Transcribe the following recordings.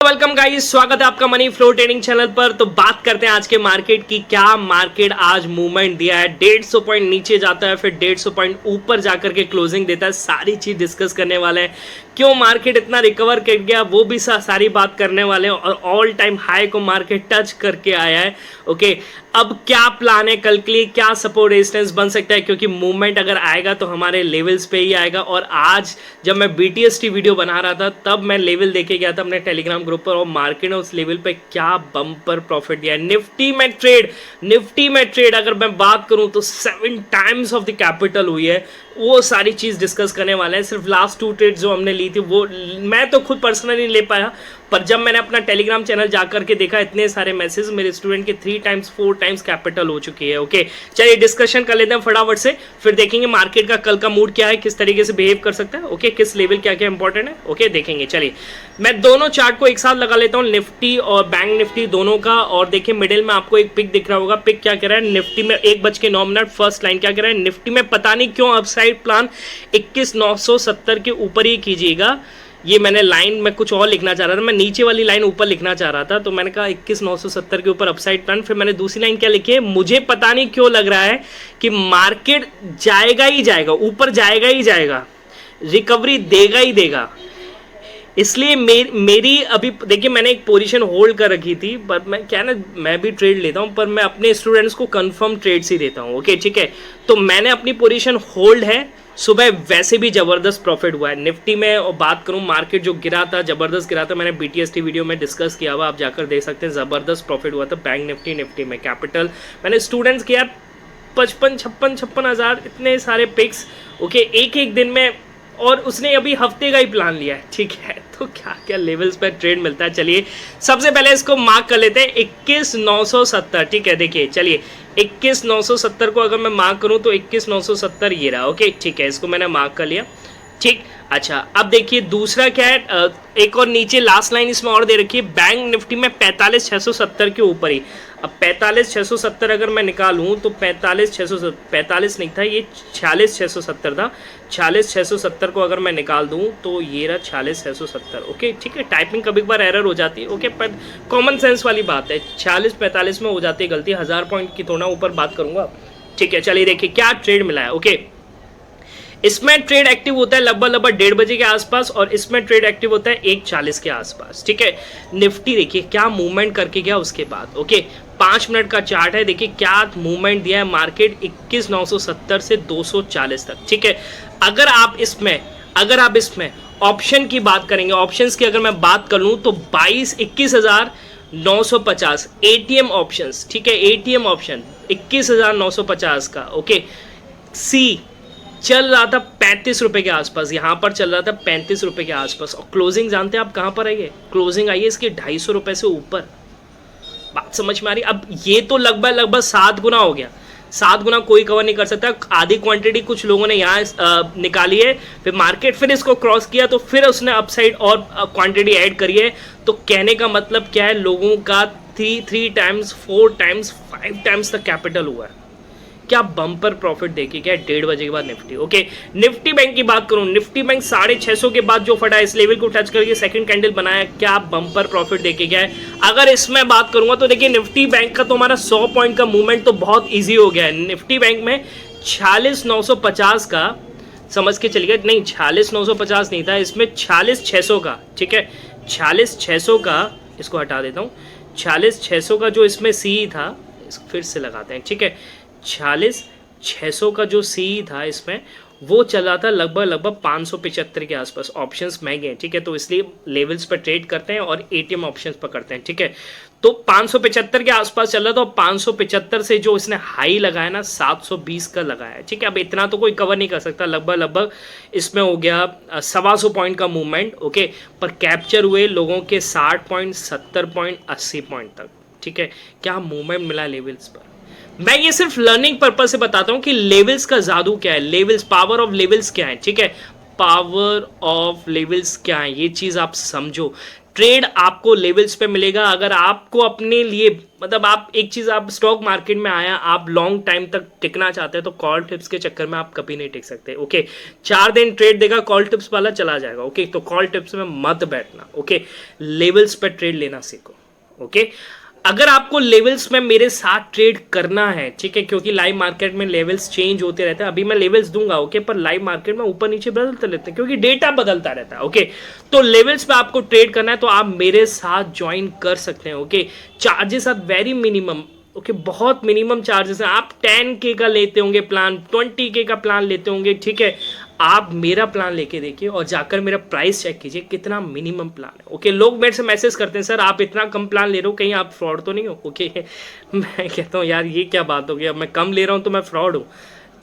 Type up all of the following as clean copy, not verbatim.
Welcome guys, स्वागत है आपका मनी फ्लो ट्रेडिंग चैनल पर। तो बात करते हैं आज के मार्केट की। क्या मार्केट आज मूवमेंट दिया है, 150 पॉइंट नीचे जाता है, फिर 150 पॉइंट ऊपर जाकर के क्लोजिंग देता है, सारी चीज डिस्कस करने वाले हैं। क्यों मार्केट इतना रिकवर कर गया वो भी सारी बात करने वाले हैं। और ऑल टाइम हाई को मार्केट टच करके आया है। ओके, अब क्या प्लान है कल के लिए, क्या सपोर्ट रेजिस्टेंस बन सकता है, क्योंकि मूवमेंट अगर आएगा तो हमारे लेवल्स पे ही आएगा। और आज जब मैं BTST वीडियो बना रहा था तब मैं लेवल देके गया था अपने टेलीग्राम ग्रुप पर, और मार्केट ने उस लेवल पे क्या बम्पर प्रॉफिट दिया। निफ्टी में ट्रेड अगर मैं बात करूं तो 7 टाइम्स ऑफ द कैपिटल हुई है। वो सारी चीज़ डिस्कस करने वाले हैं। सिर्फ लास्ट 2 ट्रेड जो हमने ली थी वो मैं तो खुद पर्सनली नहीं ले पाया, पर जब मैंने अपना टेलीग्राम चैनल जाकर के देखा इतने सारे मैसेज, मेरे स्टूडेंट के 3 टाइम्स 4 टाइम्स कैपिटल हो चुकी है। ओके, चलिए डिस्कशन कर लेते हैं फटाफट से, फिर देखेंगे मार्केट का कल का मूड क्या है, किस तरीके से बिहेव कर सकता है। ओके, किस लेवल क्या क्या इंपॉर्टेंट है, ओके देखेंगे। चलिए मैं दोनों चार्ट को एक साथ लगा लेता हूँ, निफ्टी और बैंक निफ्टी दोनों का। और देखिए मिडिल में आपको एक पिक दिख रहा होगा। पिक क्या कह रहा है, निफ्टी में 1:09 फर्स्ट लाइन क्या कह रहा है, निफ्टी में पता नहीं क्यों अपसाइड प्लान 21,970 के ऊपर ही कीजिएगा। ये मैंने लाइन में कुछ और लिखना चाह रहा था, मैं नीचे वाली लाइन ऊपर लिखना चाह रहा था, तो मैंने कहा 21,970 के ऊपर अपसाइड प्लान। फिर मैंने दूसरी लाइन क्या लिखी है, मुझे पता नहीं क्यों लग रहा है कि मार्केट जाएगा ही जाएगा, ऊपर जाएगा ही जाएगा, रिकवरी देगा ही देगा। इसलिए मेरी अभी देखिए मैंने एक पोजीशन होल्ड कर रखी थी, पर मैं क्या ना, मैं भी ट्रेड लेता हूँ पर मैं अपने स्टूडेंट्स को कंफर्म ट्रेड्स ही देता हूँ। ओके ठीक है, तो मैंने अपनी पोजीशन होल्ड है। सुबह वैसे भी जबरदस्त प्रॉफिट हुआ है निफ्टी में। और बात करूं मार्केट जो गिरा था, जबरदस्त गिरा था, मैंने BTST वीडियो में डिस्कस किया हुआ, आप जाकर देख सकते हैं। जबरदस्त प्रॉफिट हुआ था बैंक निफ्टी में। कैपिटल मैंने स्टूडेंट्स किया 56 हज़ार, इतने सारे पिक्स। ओके, एक दिन में, और उसने अभी हफ्ते का ही प्लान लिया है। ठीक है, तो क्या क्या लेवल्स पर ट्रेड मिलता है। चलिए सबसे पहले इसको मार्क कर लेते हैं, 21,970। ठीक है, देखिए चलिए 21,970 को अगर मैं मार्क करूं तो 21,970 ये रहा। ओके ठीक है, इसको मैंने मार्क कर लिया। ठीक, अच्छा अब देखिए दूसरा क्या है, एक और नीचे लास्ट लाइन इसमें और दे रखी है, बैंक निफ्टी में 45,670 के ऊपर ही। अब 45,670 अगर मैं निकालूं तो 45 नहीं था, ये 46,670 था। 46,670 को अगर मैं निकाल दूं तो ये रहा 46,670। ओके ठीक है, टाइपिंग कभी बार एरर हो जाती है। ओके, पर कॉमन सेंस वाली बात है, 46-45 में हो जाती है गलती। 1000 पॉइंट की थोड़ा ऊपर बात करूंगा। ठीक है, चलिए देखिए क्या ट्रेड मिला है। ओके, इसमें ट्रेड एक्टिव होता है लगभग 1:30 बजे के आसपास, और इसमें ट्रेड एक्टिव होता है 1:40 के आसपास। ठीक है, निफ्टी देखिए क्या मूवमेंट करके गया उसके बाद। ओके, 5 मिनट का चार्ट है, देखिए क्या मूवमेंट दिया है मार्केट 21,970 से 240 तक। ठीक है, अगर आप इसमें ऑप्शन की बात करेंगे, ऑप्शंस की अगर मैं बात कर लूँ तो 21,950 ATM ऑप्शंस। ठीक है, ATM ऑप्शन 21,950 का। ओके, सी चल रहा था 35 रुपए के आसपास, यहाँ पर चल रहा था 35 रुपए के आसपास, और क्लोजिंग जानते हैं आप कहाँ पर आई है, क्लोजिंग आई है इसकी 250 रुपए से ऊपर। बात समझ में आ रही। अब ये तो लगभग 7 गुना हो गया। 7 गुना कोई कवर नहीं कर सकता। आधी क्वांटिटी कुछ लोगों ने यहाँ निकाली है, फिर मार्केट फिर इसको क्रॉस किया तो फिर उसने अपसाइड और क्वांटिटी ऐड करी है। तो कहने का मतलब क्या है, लोगों का 3 टाइम्स 4 टाइम्स 5 टाइम्स तक कैपिटल हुआ है। क्या बम्पर प्रॉफिट देखिए क्या 1:30 बजे के बाद निफ्टी। ओके, निफ्टी बैंक की बात करूं, निफ्टी बैंक 650 के बाद जो फटा इस लेवल को टच करके सेकंड कैंडल बनाया, क्या बम्पर प्रॉफिट देखिए क्या है। अगर इसमें बात करूंगा तो देखिए निफ्टी बैंक का तो हमारा 100 पॉइंट का मूवमेंट तो बहुत ईजी हो गया है। निफ्टी बैंक में 46,950 का समझ के चलिए, नहीं 46,950 नहीं था, इसमें 46,600 का। ठीक है, 46,600 का, इसको हटा देता हूँ, 46,600 का जो इसमें सी था, इसको फिर से लगाते हैं। ठीक है, 46,600 का जो सी था इसमें, वो चला था लगभग 575 के आसपास। ऑप्शंस महंगे हैं, ठीक है, तो इसलिए लेवल्स पर ट्रेड करते हैं और ATM ऑप्शंस पकड़ते हैं। ठीक है, तो 575 के आसपास चल रहा था, और 575 से जो इसने हाई लगाया ना 720 का लगाया है। ठीक है, अब इतना तो कोई कवर नहीं कर सकता, लगभग इसमें हो गया 125 पॉइंट का मूवमेंट। ओके, पर कैप्चर हुए लोगों के 60 पॉइंट, 70 पॉइंट, 80 पॉइंट तक। ठीक है, क्या मूवमेंट मिला लेवल्स पर। मैं ये सिर्फ लर्निंग पर्पज से बताता हूं कि लेवल्स का जादू क्या है, लेवल्स, पावर ऑफ लेवल्स क्या है। ठीक है, पावर ऑफ लेवल्स क्या है, ये चीज आप समझो। ट्रेड आपको लेवल्स पे मिलेगा। अगर आपको अपने लिए मतलब आप एक चीज, आप स्टॉक मार्केट में आया, आप लॉन्ग टाइम तक टिकना चाहते हैं तो कॉल टिप्स के चक्कर में आप कभी नहीं टिक सकते। ओके 4 दिन ट्रेड देगा, कॉल टिप्स वाला चला जाएगा। ओके तो कॉल टिप्स में मत बैठना। ओके लेवल्स पे ट्रेड लेना सीखो। ओके अगर आपको लेवल्स में मेरे साथ ट्रेड करना है, ठीक है, क्योंकि लाइव मार्केट में लेवल्स चेंज होते रहते हैं। अभी मैं लेवल्स दूंगा, ओके, पर लाइव मार्केट में ऊपर नीचे बदलते रहते हैं क्योंकि डेटा बदलता रहता है। ओके तो लेवल्स पे आपको ट्रेड करना है तो आप मेरे साथ ज्वाइन कर सकते हैं। Okay charges are very minimum. Okay बहुत मिनिमम चार्जेस हैं। आप 10K का लेते होंगे प्लान, 20K का प्लान लेते होंगे, ठीक है, आप मेरा प्लान लेके देखिए और जाकर मेरा प्राइस चेक कीजिए कितना मिनिमम प्लान है। ओके लोग मेरे से मैसेज करते हैं सर आप इतना कम प्लान ले रहे हो, कहीं आप फ्रॉड तो नहीं हो। ओके मैं कहता हूँ यार ये क्या बात हो गई, अब मैं कम ले रहा हूँ तो मैं फ्रॉड हूँ।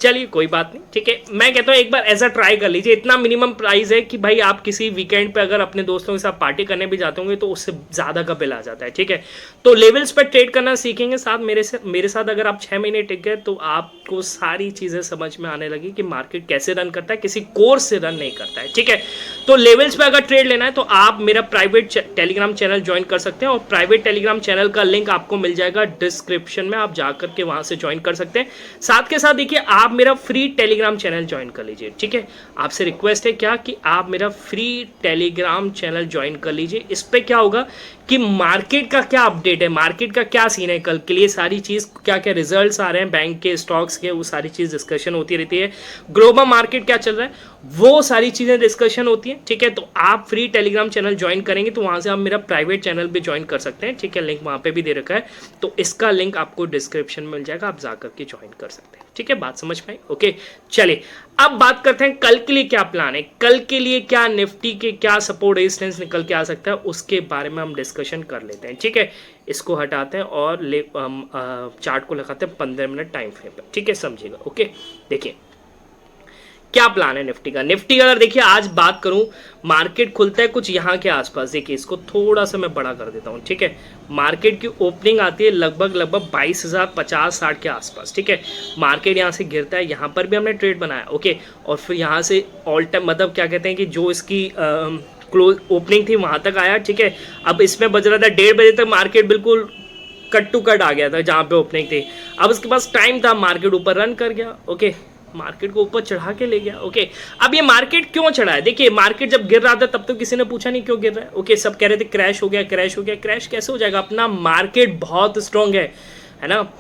चलिए कोई बात नहीं, ठीक है, मैं कहता हूँ एक बार ऐसा ट्राई कर लीजिए। इतना मिनिमम प्राइस है कि भाई आप किसी वीकेंड पे अगर अपने दोस्तों के साथ पार्टी करने भी जाते होंगे तो उससे ज़्यादा का बिल आ जाता है। ठीक है तो लेवल्स पर ट्रेड करना सीखेंगे साथ मेरे साथ अगर आप 6 महीने टिक गए तो आपको सारी चीज़ें समझ में आने लगी कि मार्केट कैसे रन करता है, किसी कोर्स से रन नहीं करता है। ठीक है तो लेवल्स पे अगर ट्रेड लेना है तो आप मेरा प्राइवेट टेलीग्राम चैनल ज्वाइन कर सकते हैं और प्राइवेट टेलीग्राम चैनल का लिंक आपको मिल जाएगा डिस्क्रिप्शन में, आप जाकर के वहां से ज्वाइन कर सकते हैं। साथ के साथ देखिए आप मेरा फ्री टेलीग्राम चैनल ज्वाइन कर लीजिए। ठीक है आपसे रिक्वेस्ट है क्या कि आप मेरा फ्री टेलीग्राम चैनल ज्वाइन कर लीजिए। इस पे क्या होगा कि मार्केट का क्या अपडेट है, मार्केट का क्या सीन है, कल के लिए सारी चीज क्या क्या रिजल्ट्स आ रहे हैं बैंक के, स्टॉक्स के, वो सारी चीज डिस्कशन होती रहती है। ग्लोबल मार्केट क्या चल रहा है वो सारी चीजें डिस्कशन होती है। ठीक है तो आप फ्री टेलीग्राम चैनल ज्वाइन करेंगे तो वहां से आप मेरा प्राइवेट चैनल भी ज्वाइन कर सकते हैं। ठीक है लिंक वहां पे भी दे रखा है तो इसका लिंक आपको डिस्क्रिप्शन में मिल जाएगा, आप जाकर के ज्वाइन कर सकते हैं। ठीक है बात समझ में आई। ओके चलिए अब बात करते हैं कल के लिए क्या प्लान है, कल के लिए क्या निफ्टी के क्या सपोर्ट रेजिस्टेंस निकल के आ सकता है उसके बारे में हम डिस्कशन कर लेते हैं। ठीक है इसको हटाते हैं और चार्ट को लगाते हैं 15 मिनट टाइम फ्रेम पर। ठीक है समझिएगा। ओके देखिए क्या प्लान है निफ्टी का। निफ्टी का अगर देखिए आज बात करूं मार्केट खुलता है कुछ यहाँ के आसपास, देखिए इसको थोड़ा सा मैं बड़ा कर देता हूं। ठीक है मार्केट की ओपनिंग आती है लगभग 22,050-60 के आसपास। ठीक है मार्केट यहाँ से गिरता है, यहाँ पर भी हमने ट्रेड बनाया। ओके और फिर यहाँ से ऑल टाइम मतलब क्या कहते हैं कि जो इसकी क्लोज ओपनिंग थी वहां तक आया। ठीक है अब इसमें बज रहा था 1:30 बजे तक मार्केट बिल्कुल कट टू कट आ गया था जहाँ पे ओपनिंग थी। अब उसके पास टाइम था, मार्केट ऊपर रन कर गया। ओके मार्केट को ऊपर चढ़ा के ले गया। ओके अब ये मार्केट क्यों चढ़ा है, देखिए मार्केट जब गिर रहा था तब तो किसी ने पूछा नहीं क्यों गिर रहा है। ओके सब कह रहे थे क्रैश हो गया, क्रैश हो गया। क्रैश कैसे हो जाएगा, अपना मार्केट बहुत स्ट्रांग है ना,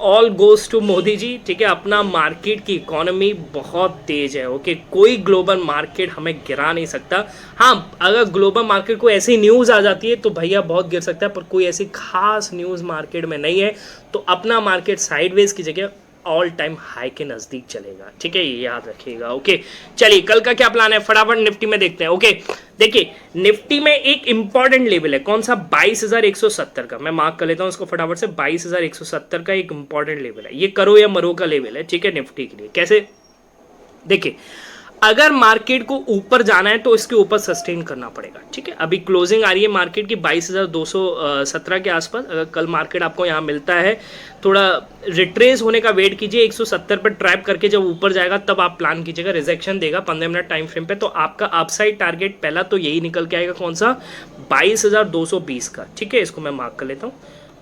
all goes to Modi ji. ठीक है अपना मार्केट की इकोनॉमी बहुत तेज है। ओके कोई ग्लोबल मार्केट हमें गिरा नहीं सकता। हाँ अगर ग्लोबल मार्केट को ऐसी न्यूज़ आ जाती है तो भैया बहुत गिर सकता है, पर कोई ऐसी खास न्यूज़ मार्केट में नहीं है तो अपना मार्केट साइडवेज की जगह ऑल टाइम हाई के नजदीक चलेगा। ठीक है ये याद रखिएगा। ओके चलिए कल का क्या प्लान है फटाफट निफ्टी में देखते हैं। ओके देखिए निफ्टी में एक इंपॉर्टेंट लेवल है, कौन सा, 22,170 का। मैं मार्क कर लेता हूं इसको फटाफट से। 22,170 का एक इंपॉर्टेंट लेवल है, ये करो या मरो का लेवल है। ठीक है निफ्टी के लिए कैसे, देखिए अगर मार्केट को ऊपर जाना है तो इसके ऊपर सस्टेन करना पड़ेगा। ठीक है अभी क्लोजिंग आ रही है मार्केट की 22,217 के आसपास। अगर कल मार्केट आपको यहाँ मिलता है थोड़ा रिट्रेस होने का वेट कीजिए, 170 पर ट्रैप करके जब ऊपर जाएगा तब आप प्लान कीजिएगा। रिजेक्शन देगा 15 मिनट टाइम फ्रेम पे तो आपका अपसाइड टारगेट पहला तो यही निकल के आएगा, कौन सा, 22,220 का। ठीक है इसको मैं मार्क कर लेता हूँ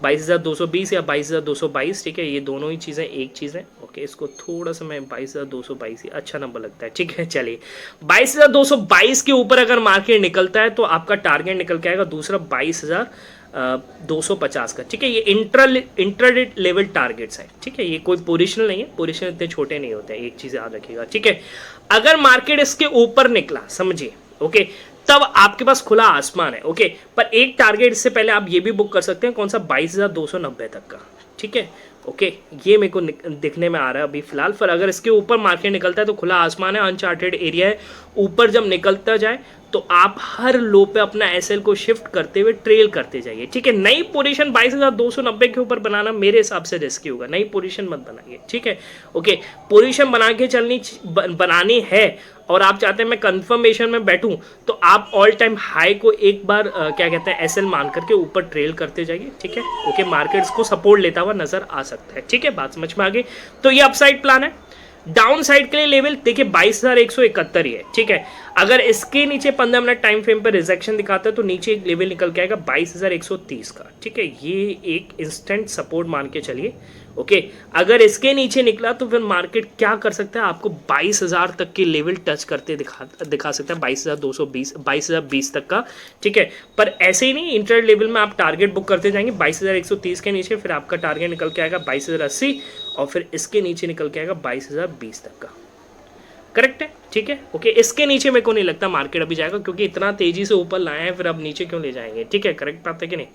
22,220 या 22,222। ठीक है ये दोनों ही चीज़ें एक चीज़ है। ओके इसको थोड़ा सा मैं 22,222 ही अच्छा नंबर लगता है। ठीक है चलिए 22,222 के ऊपर अगर मार्केट निकलता है तो आपका टारगेट निकल के आएगा दूसरा 22,250 का। ठीक है ये इंट्राडे लेवल टारगेट्स हैं। ठीक है ये कोई पोजिशनल नहीं है, पोजिशन इतने छोटे नहीं होते हैं, एक चीज़ याद रखिएगा। ठीक है अगर मार्केट इसके ऊपर निकला समझिए, ओके तब आपके पास खुला आसमान है। ओके पर एक टारगेट इससे पहले आप ये भी बुक कर सकते हैं, कौन सा, 22,290 तक का। ठीक है ओके ये मेरे को दिखने में आ रहा है अभी फिलहाल। पर अगर इसके ऊपर मार्केट निकलता है तो खुला आसमान है, अनचार्टेड एरिया है। ऊपर जब निकलता जाए तो आप हर लो पे अपना एसएल को शिफ्ट करते हुए ट्रेल करते जाइए। ठीक है नई पोजीशन 22,290 के ऊपर बनाना मेरे हिसाब से रिस्की होगा, नई पोजीशन मत बनाइए। ठीक है ओके पोजीशन बना के बनानी है और आप चाहते हैं मैं कंफर्मेशन में बैठूं तो आप ऑल टाइम हाई को एक बार क्या कहते हैं एसएल मान करके ऊपर ट्रेल करते जाइए। ठीक है ओके मार्केट्स को सपोर्ट लेता हुआ नजर आ सकता है। ठीक है बात समझ में आ गई। तो ये अपसाइड प्लान है। डाउन साइड के लिए लेवल देखिए 22,171 ही है। ठीक है अगर इसके नीचे 15 मिनट टाइम फ्रेम पर रिजेक्शन दिखाता है तो नीचे एक लेवल निकल के आएगा 22,130 का, ठीक है, ये एक इंस्टेंट सपोर्ट मान के चलिए। ओके, अगर इसके नीचे निकला तो फिर मार्केट क्या कर सकता है, आपको 22,000 तक के लेवल टच करते दिखा सकता है, 22,220 22,020 तक का, ठीक है। पर ऐसे ही नहीं, इंटर लेवल में आप टारगेट बुक करते जाएंगे 22,130 के नीचे, फिर आपका टारगेट निकल के आएगा 22,080 और फिर इसके नीचे निकल के आएगा 22,020 तक का। करेक्ट है, ठीक है, ओके। इसके नीचे मेरे को नहीं लगता मार्केट अभी जाएगा, क्योंकि इतना तेजी से ऊपर लाए हैं, फिर अब नीचे क्यों ले जाएंगे, ठीक है, करेक्ट बात है कि नहीं,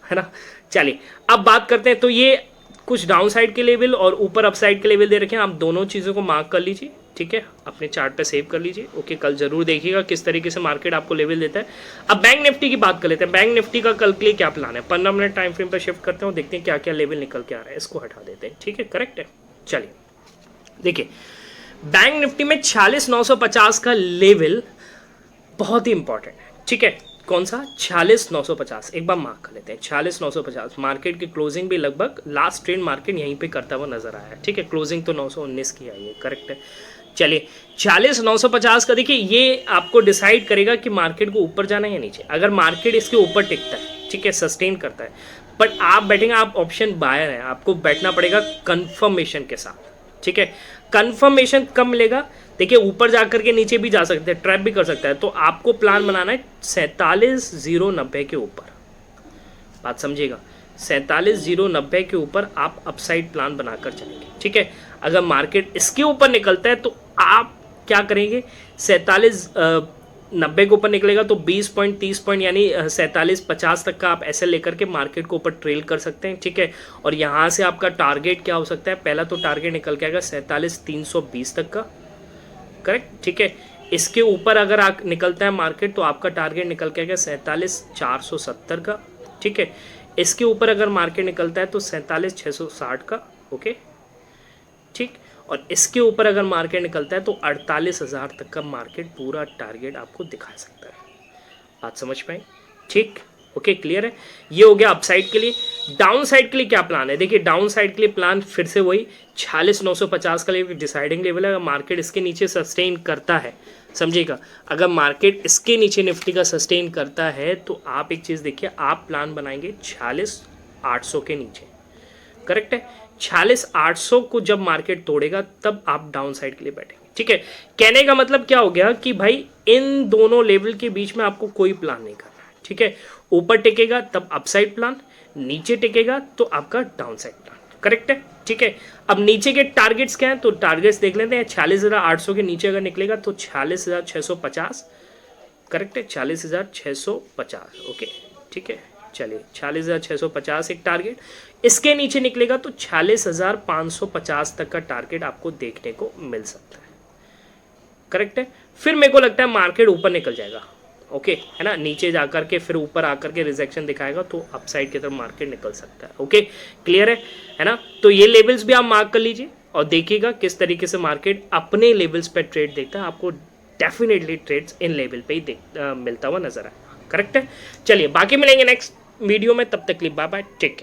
है ना। चलिए अब बात करते हैं, तो ये कुछ डाउन साइड के लेवल और ऊपर अप साइड के लेवल दे रखे हैं, आप दोनों चीज़ों को मार्क कर लीजिए, ठीक है, अपने चार्ट पे सेव कर लीजिए। ओके, कल जरूर देखिएगा किस तरीके से मार्केट आपको लेवल देता है। अब बैंक निफ्टी की बात कर लेते हैं। बैंक निफ्टी का कल के लिए क्या प्लान है, 15 मिनट टाइम फ्रेम पर शिफ्ट करते हैं, देखते हैं क्या क्या लेवल निकल के आ रहा है, इसको हटा देते हैं, ठीक है, करेक्ट है। चलिए देखिए, बैंक निफ्टी में 46,950 का लेवल बहुत ही इंपॉर्टेंट है, ठीक है। कौन सा, 46,950, एक बार मार्क कर लेते हैं, 46,950। मार्केट की क्लोजिंग भी लगभग लास्ट ट्रेड मार्केट यहीं पे करता हुआ नजर आया है, ठीक है, क्लोजिंग तो 919 की आई है, करेक्ट है। चलिए 46,950 का देखिए, ये आपको डिसाइड करेगा कि मार्केट को ऊपर जाना है या नीचे। अगर मार्केट इसके ऊपर टिकता है, ठीक है, सस्टेन करता है, बट आप बैठेंगे, आप ऑप्शन बायर हैं, आपको बैठना पड़ेगा कंफर्मेशन के साथ, ठीक है। कंफर्मेशन कब मिलेगा, देखिए ऊपर जाकर के नीचे भी जा सकते हैं, ट्रैप भी कर सकता है, तो आपको प्लान बनाना है 47,090 के ऊपर, बात समझिएगा, 47,090 के ऊपर आप अपसाइड प्लान बनाकर चलेंगे, ठीक है। अगर मार्केट इसके ऊपर निकलता है तो आप क्या करेंगे, 47,90 के ऊपर निकलेगा तो 20 पॉइंट 30 पॉइंट यानी 47,50 तक का आप ऐसे लेकर के मार्केट को ऊपर ट्रेल कर सकते हैं, ठीक है। और यहाँ से आपका टारगेट क्या हो सकता है, पहला तो टारगेट निकल के आएगा 47,320 तक का, करेक्ट, ठीक है। इसके ऊपर अगर आप निकलता है मार्केट तो आपका टारगेट निकल के आएगा 47,470 का, ठीक है। इसके ऊपर अगर मार्केट निकलता है तो 47,660 का, ओके, ठीक। और इसके ऊपर अगर मार्केट निकलता है तो 48,000 तक का मार्केट पूरा टारगेट आपको दिखा सकता है, बात समझ पाए, ठीक, ओके, क्लियर है। ये हो गया अपसाइड के लिए। डाउन साइड के लिए क्या प्लान है, देखिए डाउन साइड के लिए प्लान फिर से वही 46,950 का लेवल डिसाइडिंग लेवल है। अगर मार्केट इसके नीचे सस्टेन करता है, समझिएगा, अगर मार्केट इसके नीचे निफ्टी का सस्टेन करता है तो आप एक चीज़ देखिए, आप प्लान बनाएंगे 46,800 के नीचे, करेक्ट है। 46,800 को जब मार्केट तोड़ेगा तब आप डाउन साइड के लिए बैठेंगे, ठीक है। कहने का मतलब क्या हो गया कि भाई इन दोनों लेवल के बीच में आपको कोई प्लान नहीं करना है, ठीक है। ऊपर टिकेगा तब अपसाइड प्लान, नीचे टिकेगा तो आपका डाउन साइड प्लान, करेक्ट है, ठीक है। अब नीचे के टारगेट्स क्या हैं, तो टारगेट्स देख लेते हैं। 46,800 के नीचे अगर निकलेगा तो 46,650, करेक्ट है, 46,650, ओके, ठीक है। चलिए 46,650 एक टारगेट, इसके नीचे निकलेगा तो 46,550 तक का टारगेट आपको देखने को मिल सकता है, करेक्ट है। फिर मेरे को लगता है मार्केट ऊपर निकल जाएगा, ओके, है ना, नीचे जाकर के फिर ऊपर आकर के रिजेक्शन दिखाएगा तो अपसाइड की तरफ मार्केट निकल सकता है, ओके, क्लियर है ना। तो ये लेवल्स भी आप मार्क कर लीजिए और देखिएगा किस तरीके से मार्केट अपने लेवल्स पे ट्रेड देखता है, आपको डेफिनेटली ट्रेड्स इन लेवल पे ही मिलता हुआ नजर आएगा, करेक्ट है। चलिए बाकी मिलेंगे नेक्स्ट वीडियो में, तब तक के लिए बाय बाय, टेक केयर।